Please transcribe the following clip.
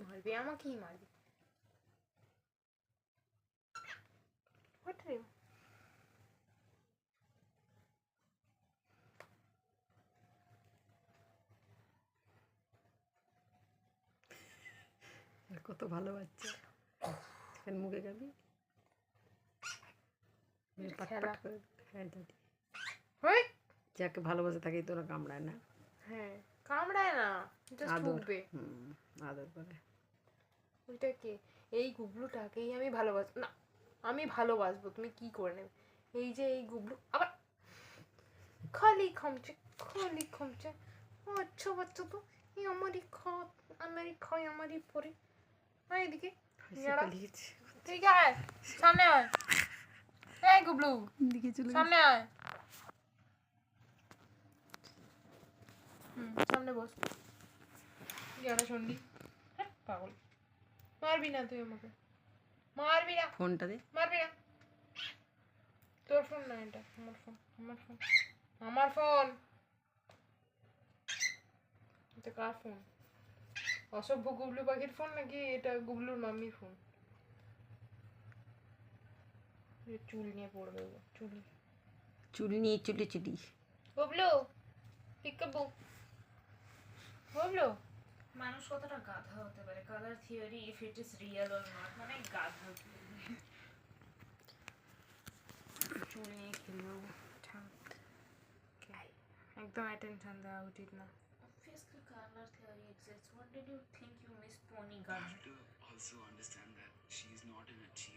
মারবি, আমাকেই মারবি। কত ভালো বাচ্চা, মুখে খাবি যাকে ভালোবাসে তাকেই তোরা কামড়ায় না। হ্যাঁ কামড়ায় না, ঠুকবে, আদর করে। ওইটা কে? এই গুবলুটাকেই আমি ভালোবাসবো না, আমি ভালোবাসবো, তুমি কি করে নেবে? এই যে এই গুবলু আবার খালি খামছে, খালি খামছে। আচ্ছা বাচ্চা তো, এই আমারই খায় আমারই পরে। এদিকে ঠিক আছে, সামনে আয়। এই গুবলু সামনে আয়, সামনে বস। জ্ঞানা শুনলি? হ্যাঁ পাগল, মারবি না তুই আমাকে, মারবি না, ফোনটা দে, মারবি না। তোর ফোন না এটা, আমার ফোন, আমার ফোন, আমার ফোন। এটা কার ফোন? অসভ্য গুবলু পাখির ফোন নাকি এটা গুবলুর মাম্মির ফোন? চুল নিয়ে পড়বে, চুল নিয়ে চুলি চুলি। গুবলু পিকাবু, গুবলু। মানুষ কতটা গাধা হতে পারে? Colour theory if it is real or not, মানে গাধা। চুল নিয়ে খেলবো, একদম অ্যাটেনশন দেওয়া উচিত না। Obviously color theory exists. What did you think you miss Pony Gun? You have to also understand that she is not in a cheap